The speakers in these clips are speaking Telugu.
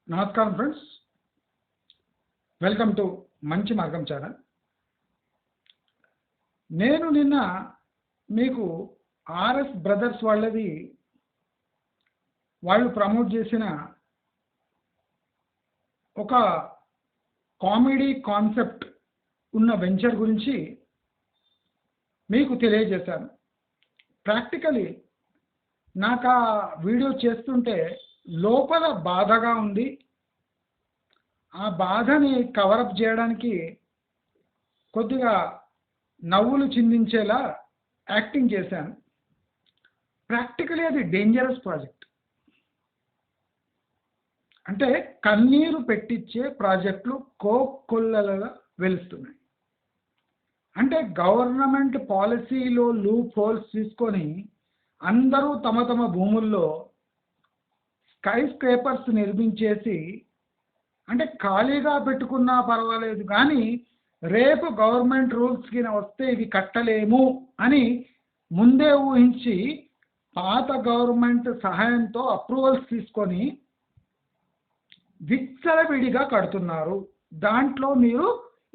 నమస్కారం ఫ్రెండ్స్, వెల్కమ్ టు మంచి మార్గం ఛానల్. నేను నిన్న మీకు ఆర్ఎస్ బ్రదర్స్ వాళ్ళు ప్రమోట్ చేసిన ఒక కామెడీ కాన్సెప్ట్ ఉన్న వెంచర్ గురించి మీకు తెలియజేశాను. ప్రాక్టికలీ నాకు ఆ వీడియో చేస్తుంటే లోపల బాధగా ఉంది. ఆ బాధని కవరప్ చేయడానికి కొద్దిగా నవ్వులు చిందించేలా యాక్టింగ్ చేశాను. ప్రాక్టికలీ అది డేంజరస్ ప్రాజెక్ట్. అంటే కన్నీరు పెట్టించే ప్రాజెక్టులు కోకొల్లలుగా వెలుస్తున్నాయి. అంటే గవర్నమెంట్ పాలసీలో లూప్ హోల్స్ తీసుకొని అందరూ తమ తమ భూముల్లో స్కై స్క్రేపర్స్ నిర్మించేసి, అంటే ఖాళీగా పెట్టుకున్నా పర్వాలేదు కానీ రేపు గవర్నమెంట్ రూల్స్కి వస్తే ఇవి కట్టలేము అని ముందే ఊహించి పాత గవర్నమెంట్ సహాయంతో అప్రూవల్స్ తీసుకొని విచ్చలవిడిగా కడుతున్నారు. దాంట్లో మీరు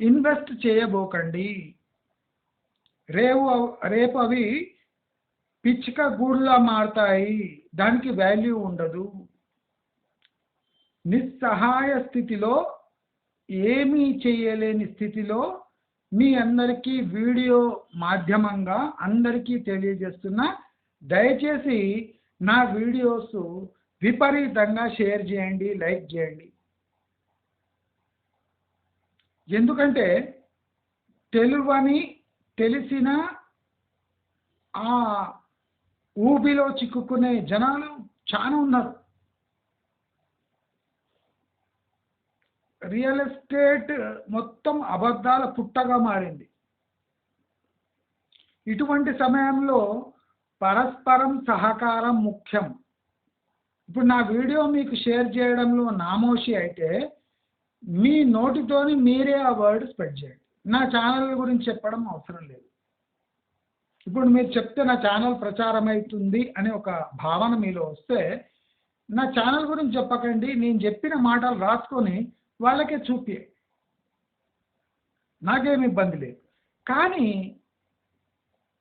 ఇన్వెస్ట్ చేయబోకండి. రేపు అవి పిచ్చుక గూడులా మారతాయి, దానికి వాల్యూ ఉండదు. నిస్సహాయ స్థితిలో, ఏమీ చేయలేని స్థితిలో మీ అందరికీ వీడియో మాధ్యమంగా అందరికీ తెలియజేస్తున్నా. దయచేసి నా వీడియోస్ విపరీతంగా షేర్ చేయండి, లైక్ చేయండి. ఎందుకంటే తెలిసిన ఆ ఊబిలో చిక్కుకునే జనాలు చాలా ఉన్నారు. రియల్ ఎస్టేట్ మొత్తం అబద్ధాల పుట్టగా మారింది. ఇటువంటి సమయంలో పరస్పరం సహకారం ముఖ్యం. ఇప్పుడు నా వీడియో మీకు షేర్ చేయడంలో నామోషి అయితే మీ నోటితోని మీరే ఆ వర్డ్ స్ప్రెడ్ చేయండి. నా ఛానల్ గురించి చెప్పడం అవసరం లేదు. ఇప్పుడు మీరు చెప్తే నా ఛానల్ ప్రచారం అవుతుంది అనే ఒక భావన మీలో వస్తే నా ఛానల్ గురించి చెప్పకండి, నేను చెప్పిన మాటలు రాసుకొని వాళ్ళకే చూపి, నాకేమి ఇబ్బంది లేదు. కానీ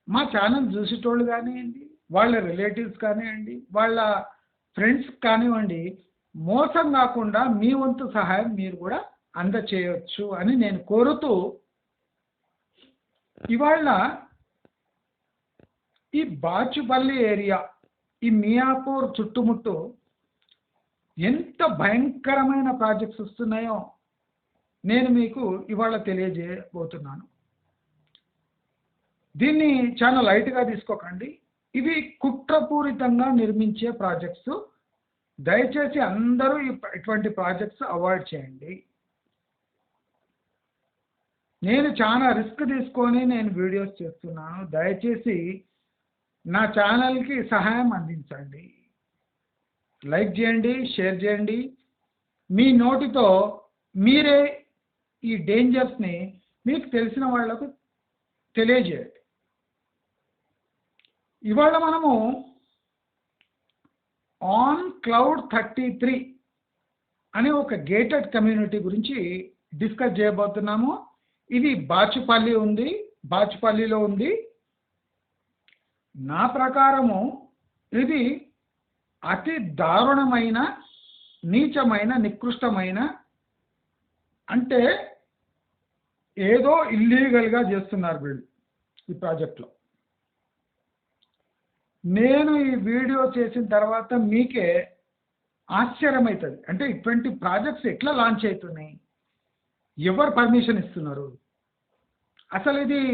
మా ఛానల్ చూసేటోళ్ళు కానివ్వండి, వాళ్ళ రిలేటివ్స్ కానివ్వండి, వాళ్ళ ఫ్రెండ్స్ కానివ్వండి, మోసం కాకుండా మీ వంతు సహాయం మీరు కూడా అందచేయవచ్చు అని నేను కోరుతూ, ఇవాళ ఈ బాచుపల్లి ఏరియా, ఈ మియాపూర్ చుట్టుముట్టు ఎంత భయంకరమైన ప్రాజెక్ట్స్ వస్తున్నాయో నేను మీకు ఇవాళ తెలియజేయబోతున్నాను. దీన్ని చాలా లైట్గా తీసుకోకండి. ఇవి కుట్రపూరితంగా నిర్మించే ప్రాజెక్ట్స్. దయచేసి అందరూ ఇటువంటి ప్రాజెక్ట్స్ అవాయిడ్ చేయండి. నేను చాలా రిస్క్ తీసుకొని నేను వీడియోస్ చేస్తున్నాను. దయచేసి నా ఛానల్కి సహాయం అందించండి. లైక్ చేయండి, షేర్ చేయండి. మీ నోటితో మీరే ఈ డేంజర్స్ని మీకు తెలిసిన వాళ్లకు తెలియజేయండి. ఇవాళ మనము ఆన్ క్లౌడ్ 33 అనే ఒక గేటెడ్ కమ్యూనిటీ గురించి డిస్కస్ చేయబోతున్నాము. ఇది బాచుపల్లిలో ఉంది. నా ప్రకారము ఇది అతి దారుణమైన, నీచమైన, నికృష్టమైన, అంటే ఏదో ఇల్లీగల్గా చేస్తున్నారు వీళ్ళు ఈ ప్రాజెక్ట్లో. నేను ఈ వీడియో చేసిన తర్వాత మీకే ఆశ్చర్యమవుతుంది. అంటే ఇటువంటి ప్రాజెక్ట్స్ ఎట్లా లాంచ్ అవుతున్నాయి, ఎవరు పర్మిషన్ ఇస్తున్నారు, అసలు ఇది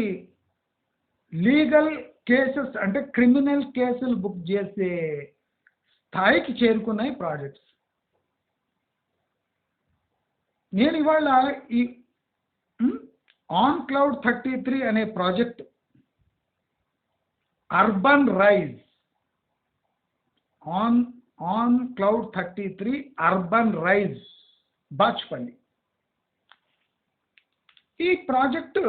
లీగల్ కేసెస్ అంటే క్రిమినల్ కేసులు బుక్ చేసే స్థాయికి చేరుకున్నాయి ప్రాజెక్ట్స్. నేను ఇవాళ ఈ ఆన్ క్లౌడ్ 33 అనే project Urban Rise, On Cloud 33 Urban Rise Bachupally. ఈ ప్రాజెక్టు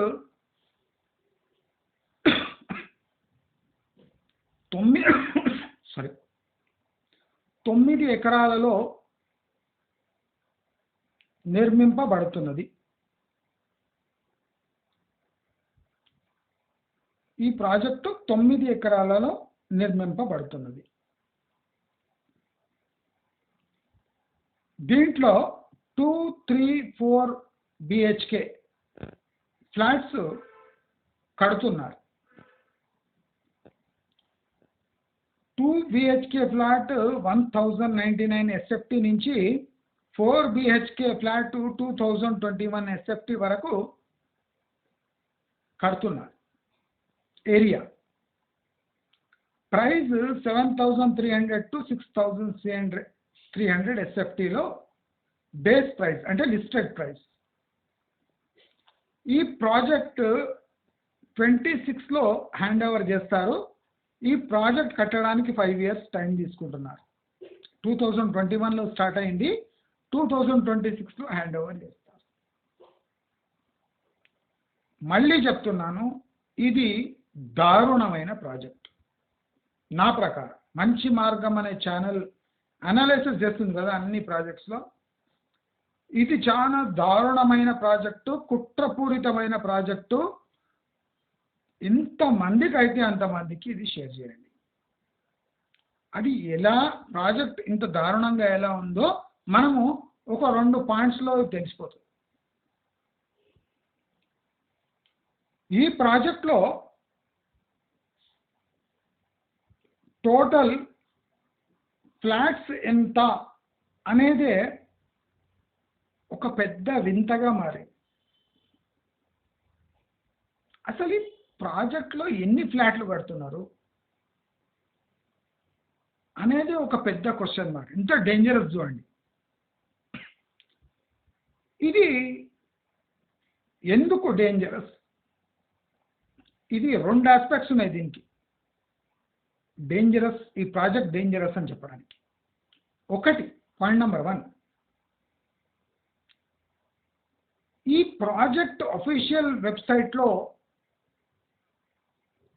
9 ఎకరాలలో నిర్మింపబడుతున్నది. ఈ ప్రాజెక్టు 9 ఎకరాలలో నిర్మింపబడుతున్నది. దీంట్లో 2, 3, 4 BHK ఫ్లాట్స్ కడుతున్నారు. 2 BHK ఫ్లాట్ 1099 SFT నుంచి 4 BHK ఫ్లాట్ 2021 SFT వరకు కడుతున్నారు. ఏరియా ప్రైస్ 7,300 to 6,300 SFTలో బేస్ ప్రైస్ అంటే లిస్టెడ్ ప్రైస్. ఈ ప్రాజెక్ట్ 26లో హ్యాండ్ ఓవర్ చేస్తారు. ఈ ప్రాజెక్ట్ కట్టడానికి 5 years టైం తీసుకుంటున్నారు. 2021లో స్టార్ట్ అయింది, 2026లో హ్యాండ్ ఓవర్ చేస్తారు. మళ్ళీ చెప్తున్నాను, ఇది దారుణమైన ప్రాజెక్ట్. నా ప్రకారం మంచి మార్గం అనే ఛానల్ అనాలిసిస్ చేస్తుంది కదా అన్ని ప్రాజెక్ట్స్లో. ఇది చాలా దారుణమైన ప్రాజెక్టు, కుట్రపూరితమైన ప్రాజెక్టు. ఇంతమందికి అయితే అంతమందికి ఇది షేర్ చేయండి. అది ఎలా ప్రాజెక్ట్ ఇంత దారుణంగా ఎలా ఉందో మనము ఒక 2 పాయింట్స్లో తెలిసిపోతుంది. ఈ ప్రాజెక్ట్లో టోటల్ ఫ్లాట్స్ ఎంత అనేదే ఒక పెద్ద వింతగా మారింది. అసలు ఈ ప్రాజెక్ట్లో ఎన్ని ఫ్లాట్లు కడుతున్నారు అనేది ఒక పెద్ద క్వశ్చన్ మార్క్. ఇంత డేంజరస్ చూడండి. ఇది ఎందుకు డేంజరస్? ఇది 2 ఆస్పెక్ట్స్ ఉన్నాయి దీనికి. డేంజరస్, ఈ ప్రాజెక్ట్ డేంజరస్ అని చెప్పడానికి. ఒకటి, పాయింట్ నెంబర్ 1, ఈ ప్రాజెక్ట్ అఫీషియల్ వెబ్సైట్లో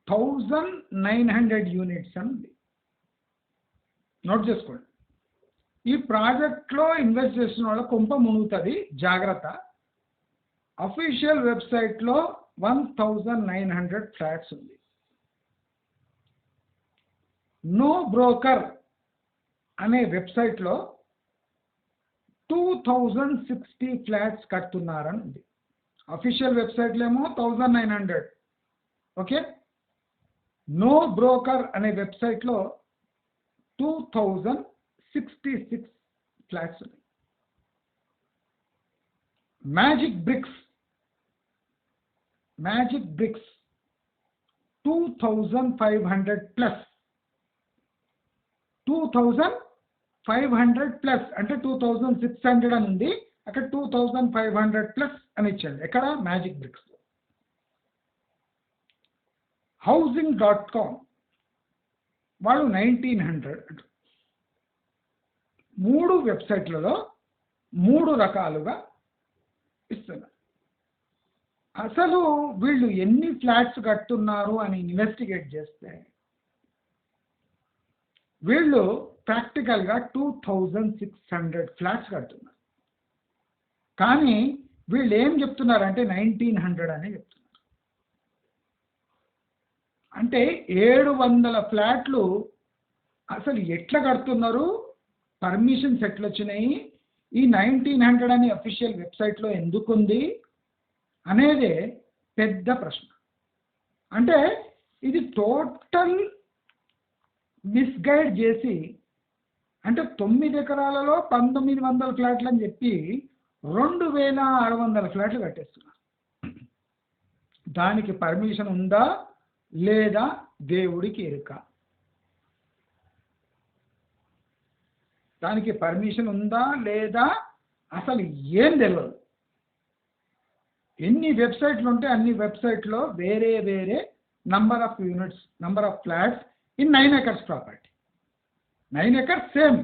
1900 యూనిట్స్ అని ఉంది. నోట్ చేసుకోండి. ఈ ప్రాజెక్ట్లో ఇన్వెస్ట్ చేసిన వాళ్ళ కొంప మునుగుతుంది, జాగ్రత్త. అఫీషియల్ వెబ్సైట్లో 1900 ఫ్లాట్స్ ఉంది. నో బ్రోకర్ అనే వెబ్సైట్లో 2060 ఫ్లాట్స్ కడుతున్నారని ఉంది. అఫీషియల్ వెబ్సైట్లో ఏమో 1900. ఓకే, నో బ్రోకర్ అనే వెబ్సైట్లో 2066 ఫ్లాట్స్ ఉన్నాయి. మ్యాజిక్ బ్రిక్స్ 2500 ప్లస్, 2500 ప్లస్ అంటే 2600 అని ఉంది, అక్కడ 2500 ప్లస్ అని ఇచ్చాడు. ఎక్కడ? Magic bricks. housing.com వాళ్ళు 1900. 3 వెబ్సైట్లలో 3 రకాలుగా ఇస్తున్నారు. అసలు వీళ్ళు ఎన్ని ఫ్లాట్స్ కడుతున్నారు అని ఇన్వెస్టిగేట్ చేస్తే వీళ్ళు ప్రాక్టికల్గా 2600 ఫ్లాట్స్ కడుతున్నారు. కానీ వీళ్ళు ఏం చెప్తున్నారంటే 1900 అని చెప్తున్నారు. అంటే 700 ఫ్లాట్లు అసలు ఎట్లా కడుతున్నారు, పర్మిషన్స్ ఎట్లా వచ్చినాయి, ఈ 1900 అని అఫీషియల్ వెబ్సైట్లో ఎందుకుంది అనేదే పెద్ద ప్రశ్న. అంటే ఇది టోటల్ మిస్గైడ్ చేసి, అంటే 9 ఎకరాలలో 1900 ఫ్లాట్లు అని చెప్పి 2600 ఫ్లాట్లు కట్టేస్తున్నారు. దానికి పర్మిషన్ ఉందా లేదా దేవుడికి ఎరుక. దానికి పర్మిషన్ ఉందా లేదా అసలు ఏం తెలియదు. ఎన్ని వెబ్సైట్లు ఉంటే అన్ని వెబ్సైట్లో వేరే వేరే number of units, number of flats in 9 acres property. 9 acres same,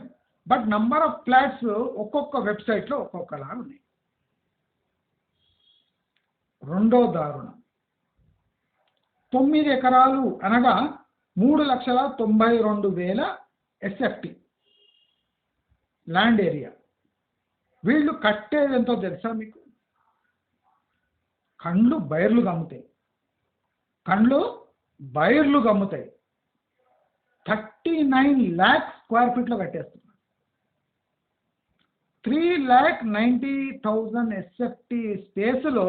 but number of flats ఒక్కొక్క వెబ్సైట్లో ఒక్కొక్కలా ఉన్నాయి. రెండో దారుణం, 9 ఎకరాలు అనగా 3,92,000 SFT ల్యాండ్ ఏరియా. వీళ్ళు కట్టేది ఎంతో తెలుసా మీకు? కండ్లు బైర్లు గమ్ముతాయి, కండ్లు బైర్లు గమ్ముతాయి. 39 lakhs స్క్వేర్ ఫీట్లో కట్టేస్తున్నారు. 3,90,000 SFT స్పేస్లో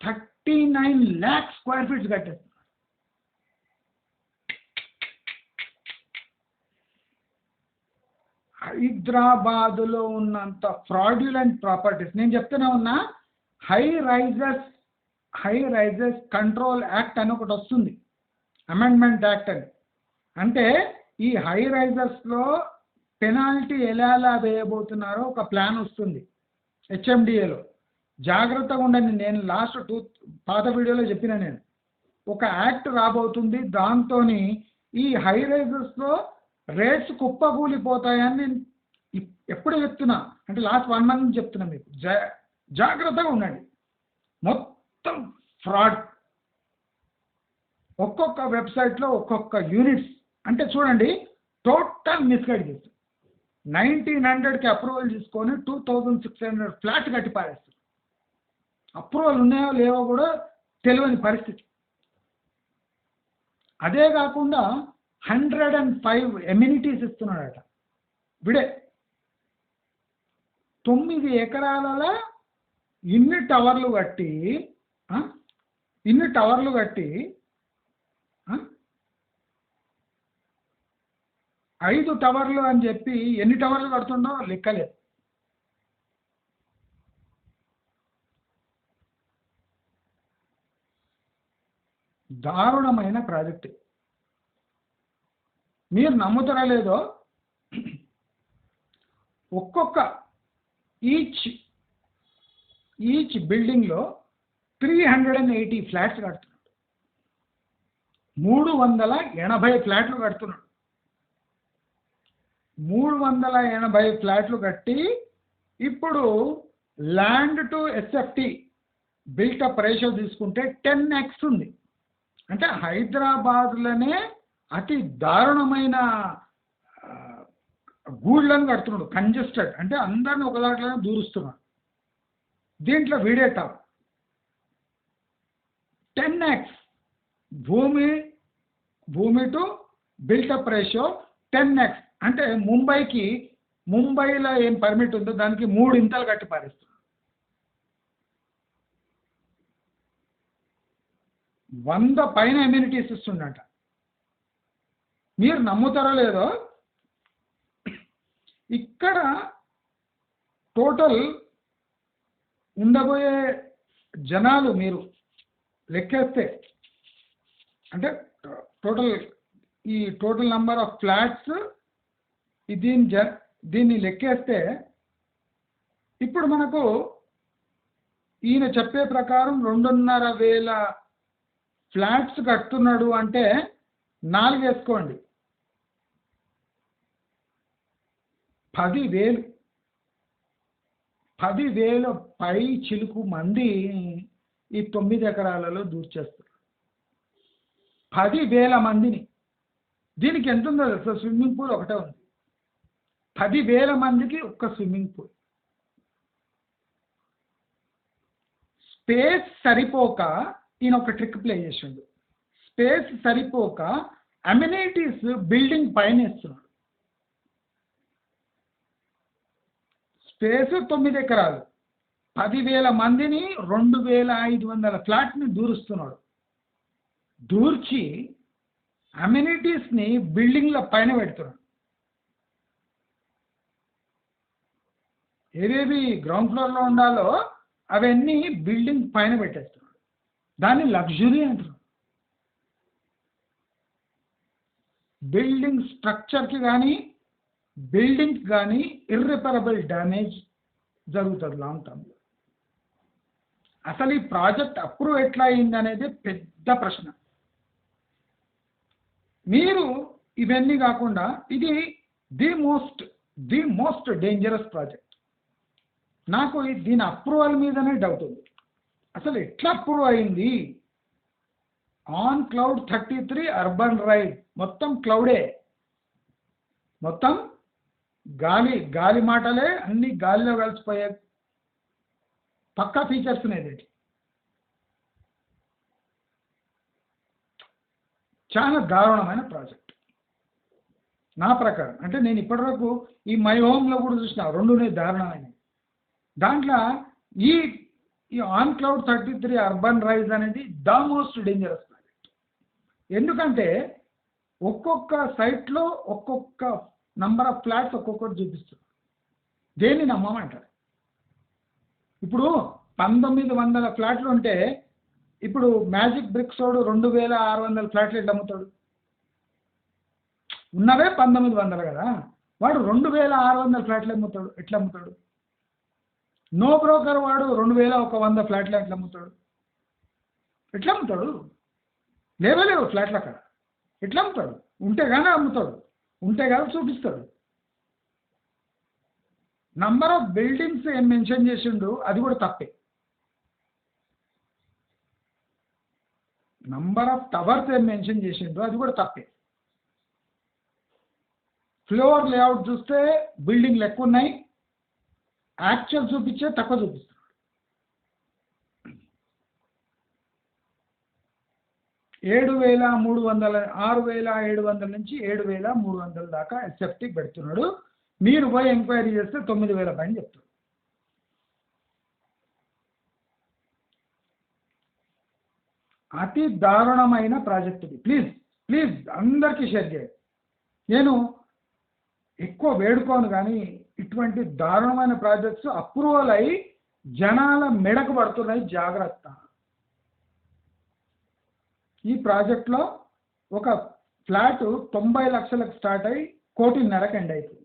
39 lakhs స్క్వేర్ ఫీట్స్ కట్టేస్తున్నారు. హైదరాబాదులో ఉన్నంత ఫ్రాడ్యులెంట్ ప్రాపర్టీస్ నేను చెప్తూనే ఉన్నా. హై రైజెస్ కంట్రోల్ యాక్ట్ అని ఒకటి వస్తుంది, అమెండ్మెంట్ యాక్ట్ అని. అంటే ఈ హై రైజర్స్లో పెనాల్టీ ఎలా వేయబోతున్నారో ఒక ప్లాన్ వస్తుంది హెచ్ఎండిఏలో. జాగ్రత్తగా ఉండండి. నేను లాస్ట్ పాత వీడియోలో చెప్పిన నేను ఒక యాక్ట్ రాబోతుంది. దాంతో ఈ హై రైజర్స్లో రేట్స్ కుప్పకూలిపోతాయని నేను ఎప్పుడు చెప్తున్నా, అంటే లాస్ట్ 1 month నుంచి చెప్తున్నా మీకు. జాగ్రత్తగా ఉండండి. మొత్తం ఫ్రాడ్. ఒక్కొక్క వెబ్సైట్లో ఒక్కొక్క యూనిట్స్. అంటే చూడండి, టోటల్ మిస్గైడ్ చేస్తారు. 1,900కి అప్రూవల్ తీసుకొని 2,600 ఫ్లాట్ కట్టి పారేస్తారు. అప్రూవల్ ఉన్నాయో లేవో కూడా తెలియని పరిస్థితి. అదే కాకుండా 105 ఎమ్యూనిటీస్ ఇస్తున్నాడట విడే. 9 ఎకరాలలో ఇన్ని టవర్లు కట్టి 5 టవర్లు అని చెప్పి ఎన్ని టవర్లు కడుతుండో లెక్కలేదు. దారుణమైన ప్రాజెక్ట్. మీరు నమ్ముతారా లేదో, ఒక్కొక్క ఈచ్ బిల్డింగ్లో 380 ఫ్లాట్స్ కడుతున్నాడు. 380 ఫ్లాట్లు కడుతున్నాడు. 380 ఫ్లాట్లు కట్టి ఇప్పుడు land to SFT built-up ratio తీసుకుంటే 10x ఉంది. అంటే హైదరాబాద్లోనే అతి దారుణమైన గూళ్ళని కడుతున్నాడు. కంజెస్టెడ్ అంటే అందరిని ఒక దాంట్లోనే దూరుస్తున్నాడు. దీంట్లో వీడే టాప్. 10x భూమి టు బిల్టప్ రేషియో 10x. అంటే ముంబైలో ఏం పర్మిట్ ఉందో దానికి 3 ఇంతలు కట్టి పారేస్తున్నాడు. 100 పైన ఎమ్యూనిటీస్ ఇస్తుండట. మీరు నమ్ముతారో లేదో, ఇక్కడ టోటల్ ఉండబోయే జనాలు మీరు లెక్కేస్తే, అంటే టోటల్ నంబర్ ఆఫ్ ఫ్లాట్స్ దీన్ని లెక్కేస్తే ఇప్పుడు మనకు ఈయన చెప్పే ప్రకారం 2,500 ఫ్లాట్స్ కడుతున్నాడు. అంటే 4 వేసుకోండి, 10,000 పై చిలుకు మంది ఈ 9 ఎకరాలలో దూర్చేస్తారు. 10,000 మందిని. దీనికి ఎంత ఉందో తెలుసా? స్విమ్మింగ్ పూల్ ఒకటే ఉంది. 10,000 మందికి ఒక్క స్విమ్మింగ్ పూల్. స్పేస్ సరిపోక ఈయన ఒక ట్రిక్ ప్లే చేసిండు. స్పేస్ సరిపోక అమ్యూనిటీస్ బిల్డింగ్ పైన ఇస్తున్నాడు. స్పేస్ 9 ఎకరాలు, 10,000 మందిని 2,500 ఫ్లాట్ని దూరుస్తున్నాడు. దూర్చి అమ్యూనిటీస్ని బిల్డింగ్ల పైన పెడుతున్నాడు. ఏవేవి గ్రౌండ్ ఫ్లోర్లో ఉండాలో అవన్నీ బిల్డింగ్ పైన పెట్టేస్తున్నాడు. దాన్ని లగ్జరీ అంటున్నాడు. బిల్డింగ్ స్ట్రక్చర్కి కానీ బిల్డింగ్కి కానీ ఇర్రిపరబుల్ డ్యామేజ్ జరుగుతుంది లాంగ్ టర్మ్లో. అసలు ఈ ప్రాజెక్ట్ అప్రూవ్ ఎట్లా అయింది అనేది పెద్ద ప్రశ్న. మీరు ఇవన్నీ కాకుండా ఇది ది మోస్ట్ డేంజరస్ ప్రాజెక్ట్. నాకు దీని అప్రూవల్ మీదనే డౌట్ ఉంది. అసలు ఎట్లా అప్రూవ్ అయింది? ఆన్ క్లౌడ్ 33 అర్బన్ రైడ్, మొత్తం క్లౌడే, మొత్తం గాలి గాలి మాటలే అన్ని గాలిలో కలిసిపోయే పక్కా ఫీచర్స్ అనేది. చాలా దారుణమైన ప్రాజెక్ట్ నా ప్రకారం. అంటే నేను ఇప్పటివరకు ఈ మై హోమ్లో కూడా చూసిన రెండునే దారుణమైనవి. దాంట్లో ఈ ఈ ఆన్ క్లౌడ్ 33 అర్బన్ రైజ్ అనేది ద మోస్ట్ డేంజరస్ ప్రాజెక్ట్. ఎందుకంటే ఒక్కొక్క సైట్లో ఒక్కొక్క నంబర్ ఆఫ్ ఫ్లాట్స్ ఒక్కొక్కటి చూపిస్తుంది. దేన్ని నమ్మమంటారు? ఇప్పుడు 1900 ఫ్లాట్లు ఉంటే ఇప్పుడు మ్యాజిక్ బ్రిక్స్ వాడు 2600 ఫ్లాట్లు ఎట్లా అమ్ముతాడు? ఉన్నవే 1900 కదా, వాడు 2600 ఫ్లాట్లు అమ్ముతాడు ఎట్లా అమ్ముతాడు? నో బ్రోకర్ వాడు 2100 ఫ్లాట్లు ఎట్లా అమ్ముతాడు? ఎట్లా అమ్ముతాడు? లేవలేవు ఫ్లాట్లు అక్కడ, ఎట్లా అమ్ముతాడు? ఉంటే కానీ అమ్ముతాడు, ఉంటే కానీ చూపిస్తాడు. నంబర్ ఆఫ్ బిల్డింగ్స్ ఏం మెన్షన్ చేసిండు అది కూడా తప్పే. నంబర్ ఆఫ్ టవర్స్ ఏం మెన్షన్ చేసిండు అది కూడా తప్పే. ఫ్లోర్ లేఅవుట్ చూస్తే బిల్డింగ్లు ఎక్కువ ఉన్నాయి, యాక్చువల్ చూపించే తక్కువ చూపిస్తున్నాడు. 6,700 నుంచి 7,300 దాకా ఎస్ఎఫ్టీ పెడుతున్నాడు. మీరు పోయి ఎంక్వైరీ చేస్తే 9,000 పైన చెప్తాడు. అతి దారుణమైన ప్రాజెక్ట్ ఇది. ప్లీజ్ ప్లీజ్ అందరికీ షేర్ చేయండి. నేను ఎక్కువ వేడుకోను కానీ ఇటువంటి దారుణమైన ప్రాజెక్ట్స్ అప్రూవల్ అయి జనాల మెడకు పడుతున్నాయి, జాగ్రత్త. ఈ ప్రాజెక్ట్లో ఒక ఫ్లాట్ 90 లక్షలకు స్టార్ట్ అయ్యి 1,50,00,000 ఎండ్ అవుతుంది.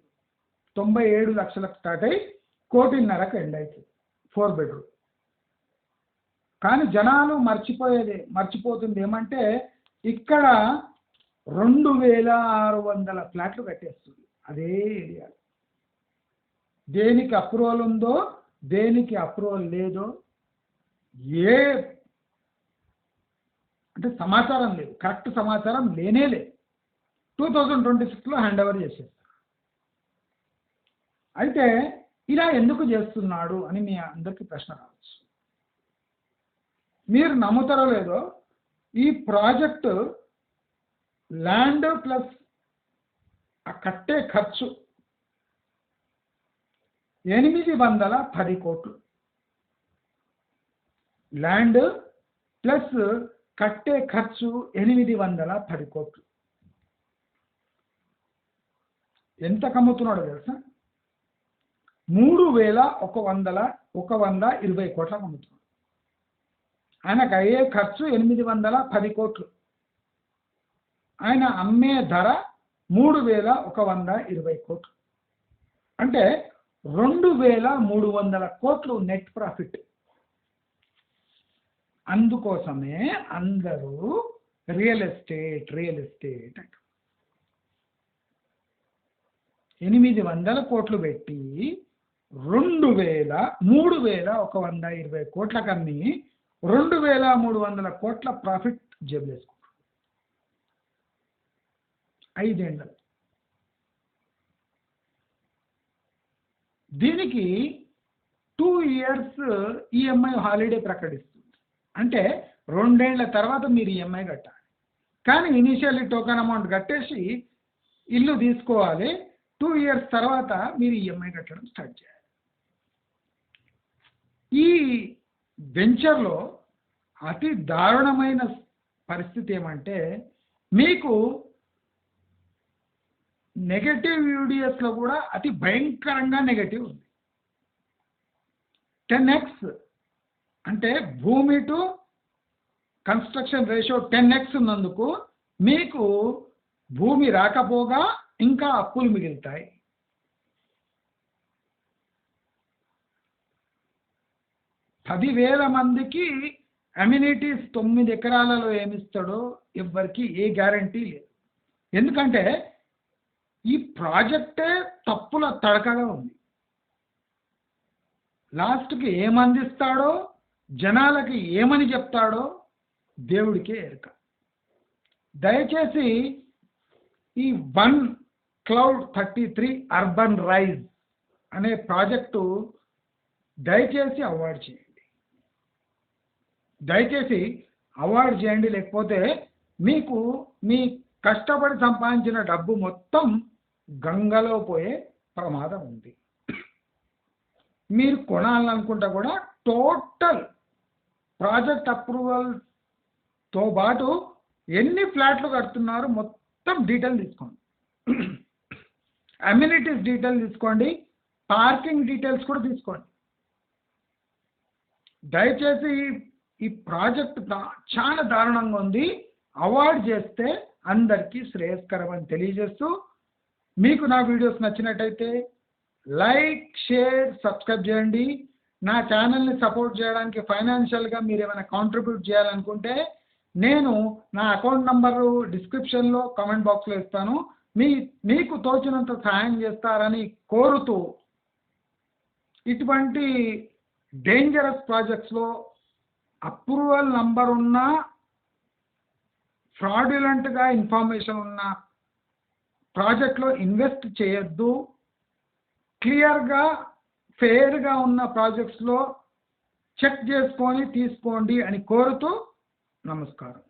97 లక్షలకు స్టార్ట్ అయ్యి 1,50,00,000 ఎండ్ అవుతుంది 4 బెడ్రూమ్. కానీ జనాలు మర్చిపోతుంది ఏమంటే ఇక్కడ 2,600 ఫ్లాట్లు కట్టేస్తుంది అదే ఏరియా. దేనికి అప్రూవల్ ఉందో దేనికి అప్రూవల్ లేదో ఏ అంటే సమాచారం లేదు, కరెక్ట్ సమాచారం లేనే లేదు. 2026లో హ్యాండ్ ఓవర్ చేసేస్తారు. అయితే ఇలా ఎందుకు చేస్తున్నాడు అని మీ అందరికీ ప్రశ్న రావచ్చు. మీరు నమ్ముతారో లేదో ఈ ప్రాజెక్టు ల్యాండ్ ప్లస్ ఆ కట్టే ఖర్చు 810 కోట్లు. ల్యాండ్ ప్లస్ కట్టే ఖర్చు 810 కోట్లు. ఎంత కమ్ముతున్నాడో తెలుసా? 3,120 కోట్లకు అమ్ముతున్నాడు. ఆయనకు అయ్యే ఖర్చు 810 కోట్లు, ఆయన అమ్మే ధర 3,120 కోట్లు. అంటే 2,300 కోట్లు నెట్ ప్రాఫిట్. అందుకోసమే అందరూ రియల్ ఎస్టేట్ అంటారు. 800 కోట్లు పెట్టి 3,120 కోట్ల కమ్మి 2,300 కోట్ల ప్రాఫిట్ జేబులేసుకుంటారు 5 ఏళ్ళు. దీనికి 2 years ఈఎంఐ హాలిడే ప్రకటిస్తుంది. అంటే 2 ఏళ్ల తర్వాత మీరు ఈఎంఐ కట్టాలి. కానీ ఇనీషియల్లీ టోకెన్ అమౌంట్ కట్టేసి ఇల్లు తీసుకోవాలి. 2 years తర్వాత మీరు ఈఎంఐ కట్టడం స్టార్ట్ చేయాలి. ఈ వెంచర్లో అతి దారుణమైన పరిస్థితి ఏమంటే మీకు నెగటివ్ యూడిఎస్లో కూడా అతి భయంకరంగా నెగటివ్ ఉంది. 10x అంటే భూమి టు కన్స్ట్రక్షన్ రేషియో 10x ఉన్నందుకు మీకు భూమి రాకపోగా ఇంకా అప్పులు మిగులుతాయి. మందికి అమ్యూనిటీస్ 9 ఎకరాలలో ఏమిస్తాడో ఎవ్వరికి ఏ గ్యారంటీ లేదు. ఎందుకంటే ఈ ప్రాజెక్టే తప్పుల తడకగా ఉంది. లాస్ట్కి ఏమందిస్తాడో జనాలకి ఏమని చెప్తాడో దేవుడికే ఎరుక. దయచేసి ఈ 1 Cloud33 అర్బన్ రైజ్ అనే ప్రాజెక్టు దయచేసి అవార్డ్ చేయండి. దయచేసి అవార్డ్ చేయండి, లేకపోతే మీకు మీ కష్టపడి సంపాదించిన డబ్బు మొత్తం గంగలో పోయే ప్రమాదం ఉంది. మీరు కొనాలనుకుంటే కూడా టోటల్ ప్రాజెక్ట్ అప్రూవల్తో పాటు ఎన్ని ఫ్లాట్లు కడుతున్నారు మొత్తం డీటెయిల్ తీసుకోండి. అమ్యూనిటీస్ డీటెయిల్ తీసుకోండి, పార్కింగ్ డీటెయిల్స్ కూడా తీసుకోండి. దయచేసి ఈ ప్రాజెక్ట్ చాలా దారుణంగా ఉంది. అవార్డ్ చేస్తే అందరికీ శ్రేయస్కరం అని తెలియజేస్తూ, మీకు నా వీడియోస్ నచ్చినట్టయితే లైక్, షేర్, సబ్స్క్రైబ్ చేయండి. నా ఛానల్ని సపోర్ట్ చేయడానికి ఫైనాన్షియల్గా మీరు ఏమైనా కాంట్రిబ్యూట్ చేయాలనుకుంటే నేను నా అకౌంట్ నంబరు డిస్క్రిప్షన్లో కామెంట్ బాక్స్లో ఇస్తాను. మీకు తోచినంత సహాయం చేస్తారని కోరుతూ, ఇటువంటి డేంజరస్ ప్రాజెక్ట్స్లో అప్రూవల్ నంబర్ ఉన్న, ఫ్రాడ్యులెంట్గా ఇన్ఫర్మేషన్ ఉన్న ప్రాజెక్ట్లో ఇన్వెస్ట్ చేయొద్దు. క్లియర్గా ఫెయిర్గా ఉన్న ప్రాజెక్ట్స్లో చెక్ చేసుకొని తీసుకోండి అని కోరుతూ నమస్కారం.